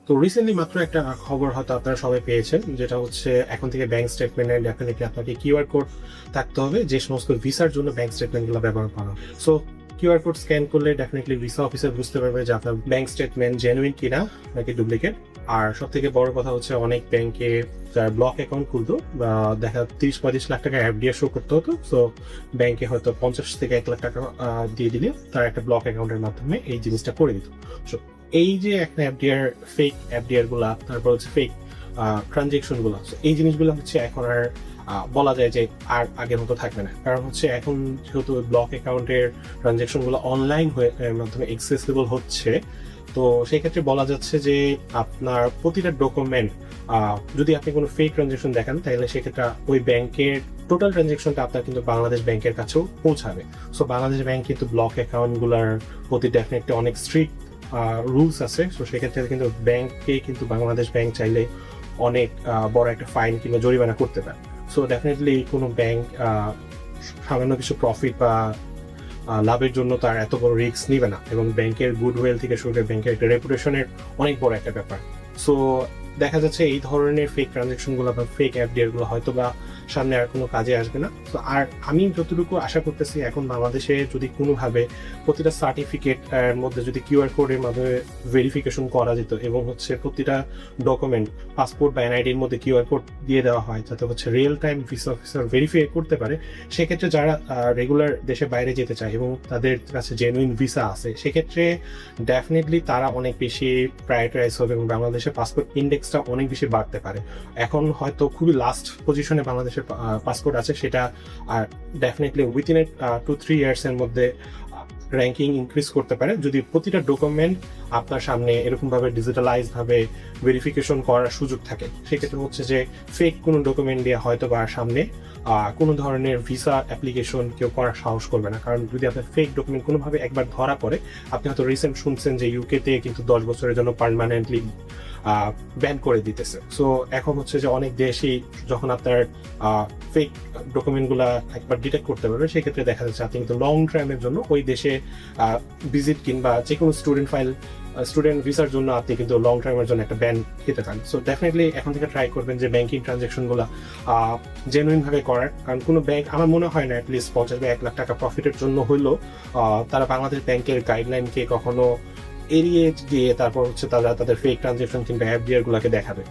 তো রিসেন্টলি মাত্র একটা খবর হয়তো আপনারা সবাই পেয়েছেন, যেটা হচ্ছে এখন থেকে ব্যাংক স্টেটমেন্টে ডেফিনেটলি আপনাকে কিউআর কোড থাকতে হবে, যে সমস্ত ভিসার জন্য ব্যাংক স্টেটমেন্টগুলো ব্যবহার করা। সো কিউআর কোড স্ক্যান করলে ডেফিনেটলি ভিসা অফিসার বুঝতে পারবে যে আপনার ব্যাংক স্টেটমেন্ট জেনুইন কিনা নাকি ডুপ্লিকেট। আর সব থেকে বড় কথা হচ্ছে অনেক ব্যাংকে যারা ব্লক অ্যাকাউন্ট খুলতো বা দেখা 30-35 লাখ টাকা এফডিআর শো করতে হতো, সো ব্যাংকে হয়তো 50 থেকে 1 লাখ টাকা দিয়ে দিলে তার একটা ব্লক অ্যাকাউন্টের মাধ্যমে এই জিনিসটা করে দিত। সো এই যে একটা এফডিআর, ফেক এফডিআর গুলা, তারপর হচ্ছে ফেক ট্রানজেকশন গুলা, এই জিনিসগুলো হচ্ছে এখন আর বলা যায় যে আর আগের মতো থাকবে না। কারণ হচ্ছে এখন যেহেতু ব্লক অ্যাকাউন্টের ট্রানজেকশন গুলো অনলাইন মাধ্যমে এক্সেসিবল হচ্ছে, তো সেই ক্ষেত্রে বলা যাচ্ছে যে আপনার প্রতিটা ডকুমেন্ট যদি আপনি কোনো ফেক ট্রানজেকশন দেখান, তাহলে সেক্ষেত্রে ওই ব্যাংকের টোটাল ট্রানজেকশনটা আপনার কিন্তু বাংলাদেশ ব্যাংকের কাছেও পৌঁছাবে। সো বাংলাদেশ ব্যাংক কিন্তু ব্লক অ্যাকাউন্টগুলোর প্রতি ডেফিনেটলি অনেক স্ট্রিক্ট রুলস আছে। সো সেক্ষেত্রে কিন্তু ব্যাংকে কিন্তু বাংলাদেশ ব্যাংক চাইলে অনেক বড় একটা ফাইন কিংবা জরিমানা করতে পারে। সো ডেফিনেটলি কোনো ব্যাংক সামান্য কিছু প্রফিট বা লাভের জন্য তার এত বড় রিস্ক নিবে না, এবং ব্যাংকের গুডউইল থেকে শুরু করে ব্যাংকের একটা রেপুটেশনের অনেক বড় একটা ব্যাপার। সো দেখা যাচ্ছে এই ধরনের ফেক ট্রানজেকশন গুলো বা ফেক অ্যাপডিআর গুলো হয়তো বা সামনে আর কোনো কাজে আসবে না। তো আর আমি যতটুকু আশা করতেছি, এখন বাংলাদেশে যদি কোনোভাবে প্রতিটা সার্টিফিকেট এর মধ্যে যদি কিউআর কোডের মাধ্যমে ভেরিফিকেশন করা যেত, এবং হচ্ছে প্রতিটা ডকুমেন্ট পাসপোর্ট বা এনআইডির মধ্যে কিউআর কোড দিয়ে দেওয়া হয়, যাতে হচ্ছে real time visa officer verify করতে পারে, সেক্ষেত্রে যারা রেগুলার দেশে বাইরে যেতে চায় এবং তাদের কাছে জেনুইন ভিসা আছে, সেক্ষেত্রে ডেফিনেটলি তারা অনেক বেশি প্রায়োরিটাইজ হবে এবং বাংলাদেশের পাসপোর্ট ইন্ডেক্সটা অনেক বেশি বাড়তে পারে। এখন হয়তো খুবই লাস্ট পজিশনে বাংলাদেশের পাসপোর্ট আছে, সেটা আর ডেফিনেটলি উইথিন 2-3 ইয়ার্স এর মধ্যে র্যাঙ্কিং ইনক্রিজ করতে পারে যদি প্রতিটা ডকুমেন্ট আপনার সামনে এরকম ভাবে ডিজিটালাইজ ভাবে ভেরিফিকেশন করার সুযোগ থাকে। সেক্ষেত্রে হচ্ছে যে ফেক কোনো ডকুমেন্ট দিয়ে হয়তো বা সামনে কোনো ধরনের ভিসা অ্যাপ্লিকেশন কেউ করার সাহস করবে না। কারণ যদি আপনার ফেক ডকুমেন্ট কোনোভাবে একবার ধরা পড়ে, আপনি হয়তো রিসেন্ট শুনছেন যে ইউকেতে কিন্তু 10 বছরের জন্য পার্মানেন্টলি ব্যান করে দিতেছে। সো এখন হচ্ছে যে অনেক দেশই যখন আপনার ফেক ডকুমেন্টগুলা একবার ডিটেক্ট করতে পারবে, সেক্ষেত্রে দেখা যাচ্ছে আপনি কিন্তু লং টাইমের জন্য ওই দেশে ভিজিট কিংবা যে কোনো স্টুডেন্ট ভিসার জন্য আপনি কিন্তু লং টাইমের জন্য একটা ব্যান খেতে পারেন। সো ডেফিনেটলি এখন থেকে ট্রাই করবেন যে ব্যাংকিং ট্রানজেকশনগুলো জেনুইন ভাবে করার। কারণ কোনো ব্যাংক, আমার মনে হয় না অ্যাটলিস্ট 50 বা 1 লাখ টাকা প্রফিটের জন্য হইলেও তারা বাংলাদেশ ব্যাংকের গাইডলাইনকে কখনো এড়িয়ে গিয়ে তারপর হচ্ছে তারা তাদের ফেক ট্রানজেকশন কিংবা এফডিআর গুলাকে দেখাবে।